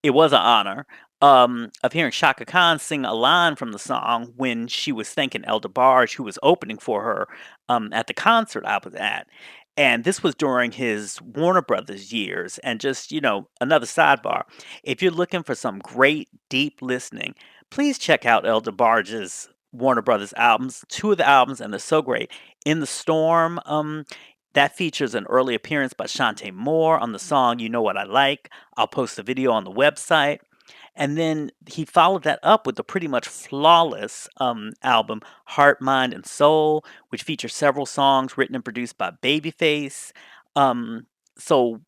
it was an honor, of hearing Shaka Khan sing a line from the song when she was thanking El DeBarge, who was opening for her at the concert I was at. And this was during his Warner Brothers years. And just, another sidebar. If you're looking for some great, deep listening, please check out El DeBarge's Warner Brothers albums. Two of the albums, and they're so great. In the Storm, that features an early appearance by Shantae Moore on the song You Know What I Like. I'll post a video on the website. And then he followed that up with the pretty much flawless album Heart, Mind, and Soul, which features several songs written and produced by Babyface. So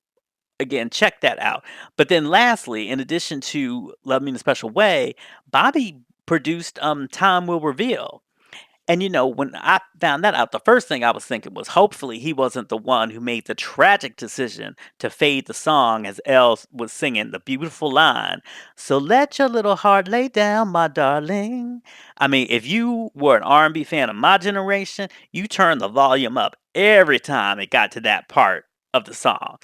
again, check that out. But then lastly, in addition to Love Me in a Special Way, Bobby produced Time Will Reveal. And when I found that out, the first thing I was thinking was hopefully he wasn't the one who made the tragic decision to fade the song as Elle was singing the beautiful line, "So let your little heart lay down, my darling." I mean, if you were an R&B fan of my generation, you turned the volume up every time it got to that part of the song.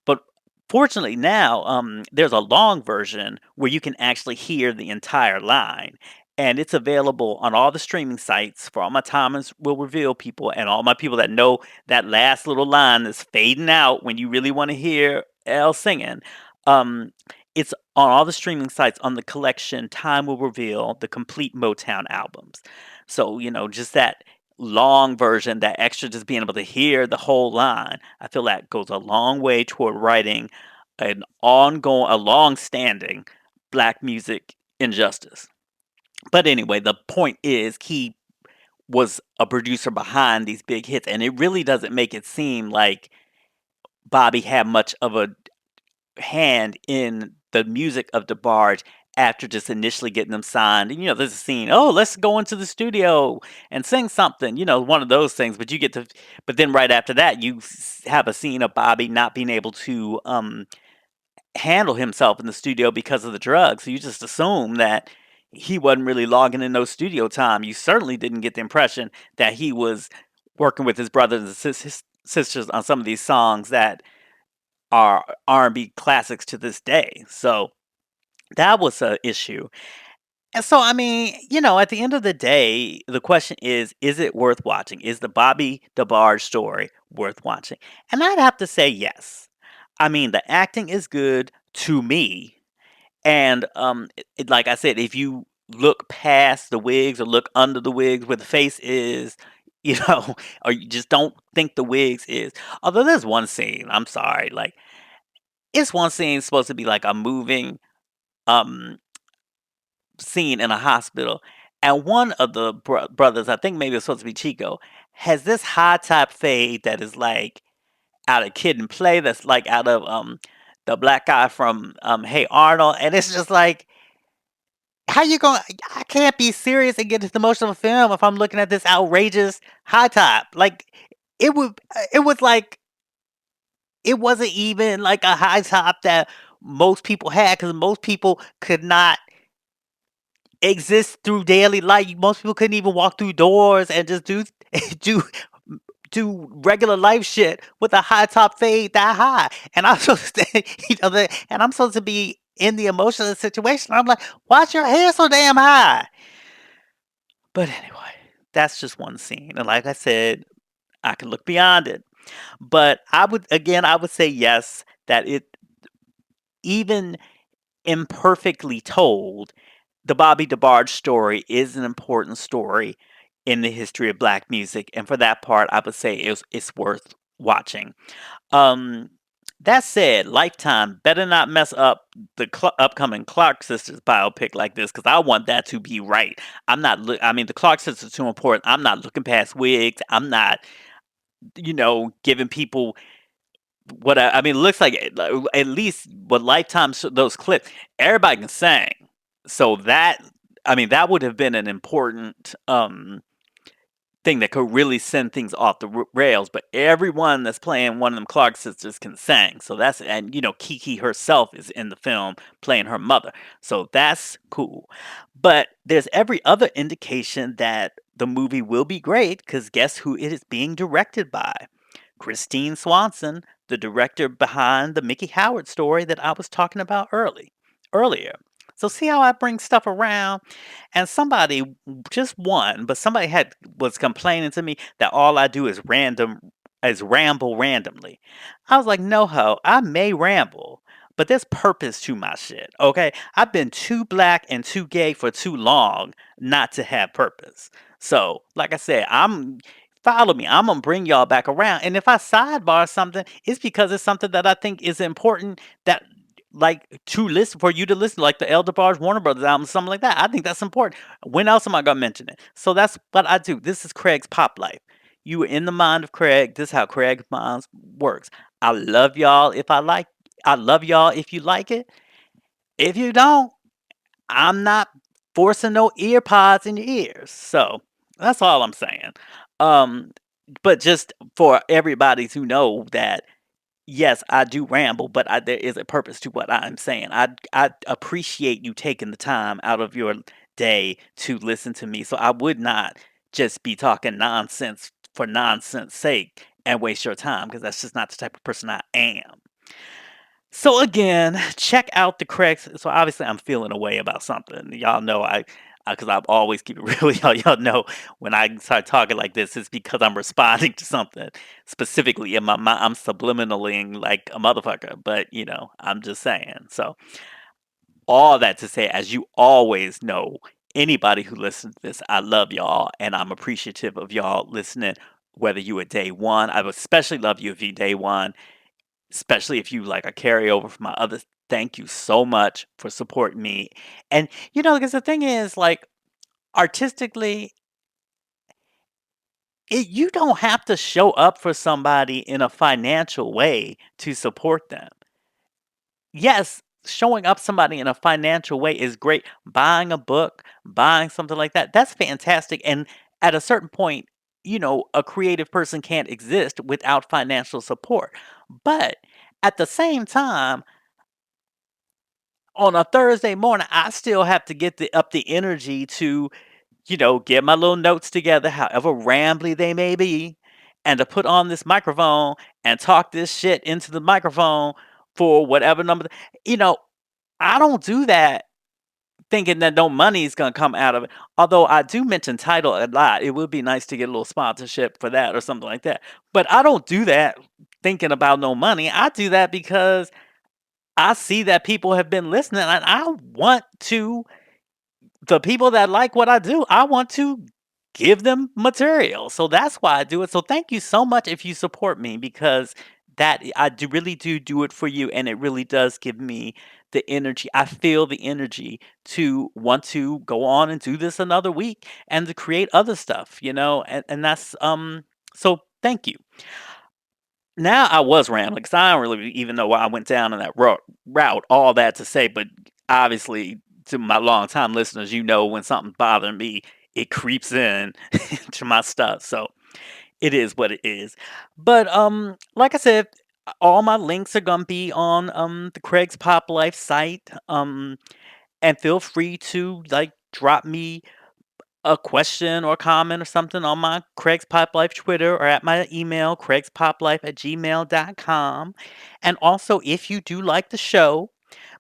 But fortunately now, there's a long version where you can actually hear the entire line. And it's available on all the streaming sites for all my Thomas Will Reveal people and all my people that know that last little line that's fading out when you really want to hear Elle singing. Um, it's on all the streaming sites on the collection Time Will Reveal, the complete Motown albums. So, just that long version, that extra just being able to hear the whole line, I feel that goes a long way toward writing a long-standing black music injustice. But anyway, the point is he was a producer behind these big hits, and it really doesn't make it seem like Bobby had much of a hand in the music of DeBarge after just initially getting them signed. And there's a scene, oh, let's go into the studio and sing something, one of those things. But then right after that, you have a scene of Bobby not being able to handle himself in the studio because of the drugs. So you just assume that he wasn't really logging in no studio time. You certainly didn't get the impression that he was working with his brothers and sisters on some of these songs that are R&B classics to this day. So that was an issue. And so, I mean, at the end of the day, the question is it worth watching? Is the Bobby DeBarge story worth watching? And I'd have to say yes. I mean, the acting is good to me. And like I said, if you look past the wigs or look under the wigs where the face is, you know, or you just don't think the wigs is. Although there's one scene, I'm sorry, like it's one scene supposed to be like a moving um scene in a hospital, and one of the brothers, I think maybe it's supposed to be Chico, has this high top fade that is like out of Kid and Play, that's like out of the black guy from Hey Arnold, and it's just like, how you going? I can't be serious and get this emotional film if I'm looking at this outrageous high top. Like it was like it wasn't even like a high top that most people had because most people could not exist through daily life. Most people couldn't even walk through doors and just do do do regular life shit with a high top fade that high. And I'm supposed to, and I'm supposed to be in the emotional situation. I'm like, why's your hair so damn high? But anyway, that's just one scene. And like I said, I can look beyond it. But I would say yes, that it, even imperfectly told, the Bobby DeBarge story is an important story in the history of black music. And for that part, I would say it's worth watching. Um, that said, Lifetime better not mess up the upcoming Clark sisters biopic like this, because I want that to be right. I'm not. I mean, the Clark sisters are too important. I'm not looking past wigs. I'm not, giving people what I mean. It looks like at least what Lifetime those clips, everybody can sing. So that, I mean, that would have been an important thing that could really send things off the rails. But everyone that's playing one of them Clark sisters can sing. So that's, and Kiki herself is in the film playing her mother. So that's cool. But there's every other indication that the movie will be great, because guess who it is being directed by? Christine Swanson, the director behind the Mickey Howard story that I was talking about earlier. So see how I bring stuff around? And somebody, just one, but somebody was complaining to me that all I do is ramble randomly. I was like, no ho, I may ramble, but there's purpose to my shit. Okay, I've been too black and too gay for too long not to have purpose. So, like I said, follow me. I'm gonna bring y'all back around. And if I sidebar something, it's because it's something that I think is important, that, like, to listen, for you to listen, like the El DeBarge Warner Brothers album, something like that. I think that's important. When else am I gonna mention it? So that's what I do. This is Craig's Pop Life. You were in the mind of Craig. This is how Craig's mind works. I love y'all if I love y'all if you like it. If you don't, I'm not forcing no ear pods in your ears. So that's all I'm saying. Um, but just for everybody to know that, yes, I do ramble, but there is a purpose to what I'm saying. I appreciate you taking the time out of your day to listen to me. So I would not just be talking nonsense for nonsense sake and waste your time, because that's just not the type of person I am. So again, check out the Cracks. So obviously, I'm feeling a way about something. Y'all know because I always keep it real. Y'all know when I start talking like this, it's because I'm responding to something specifically in my mind. I'm subliminaling like a motherfucker, but I'm just saying. So all that to say, as you always know, anybody who listens to this, I love y'all, and I'm appreciative of y'all listening. Whether you are day one, I would especially love you if you day one, especially if you like a carryover from my other. Thank you so much for supporting me. And because the thing is, like, artistically, you don't have to show up for somebody in a financial way to support them. Yes, showing up somebody in a financial way is great. Buying a book, buying something like that, that's fantastic. And at a certain point, a creative person can't exist without financial support. But at the same time, on a Thursday morning, I still have to get up the energy to, get my little notes together, however rambly they may be, and to put on this microphone and talk this shit into the microphone for whatever number. You know, I don't do that thinking that no money is gonna come out of it. Although I do mention title a lot. It would be nice to get a little sponsorship for that or something like that. But I don't do that thinking about no money. I do that because I see that people have been listening, and I want to, the people that like what I do, I want to give them material. So that's why I do it. So thank you so much if you support me, because that I really do it for you, and it really does give me the energy. I feel the energy to want to go on and do this another week and to create other stuff, and that's so thank you. Now I was rambling because I don't really even know why I went down in that route. All that to say, but obviously, to my long-time listeners, when something's bothering me, it creeps in to my stuff. So it is what it is. But like I said, All my links are gonna be on the Craig's Pop Life site. And feel free to like drop me a question or comment or something on my Craig's Pop Life Twitter or at my email, craigspoplife@gmail.com. And also, if you do like the show,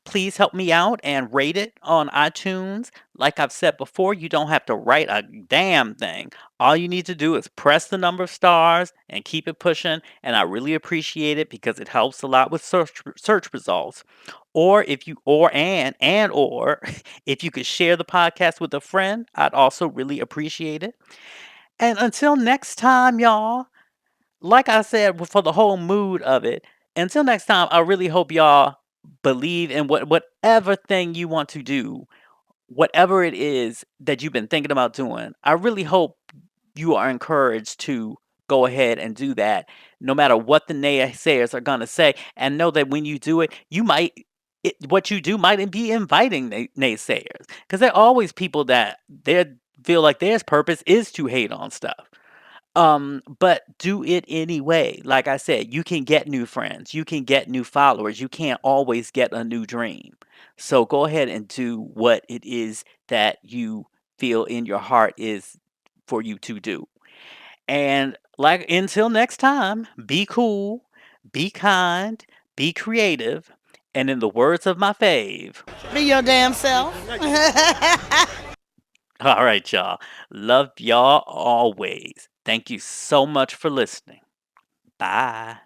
please help me out and rate it on iTunes. Like I've said before, you don't have to write a damn thing. All you need to do is press the number of stars and keep it pushing. And I really appreciate it because it helps a lot with search results. Or if you or if you could share the podcast with a friend, I'd also really appreciate it. And until next time, y'all, like I said, for the whole mood of it, until next time, I really hope y'all believe in whatever thing you want to do, whatever it is that you've been thinking about doing. I really hope you are encouraged to go ahead and do that, no matter what the naysayers are going to say, and know that when you do it, what you do might be inviting naysayers, because there are always people that they feel like their purpose is to hate on stuff. But do it anyway. Like I said, you can get new friends, you can get new followers, you can't always get a new dream. So go ahead and do what it is that you feel in your heart is for you to do. And like until next time, be cool, be kind, be creative, and in the words of my fave, Be your damn self. all right, y'all. Love y'all always. Thank you so much for listening. Bye.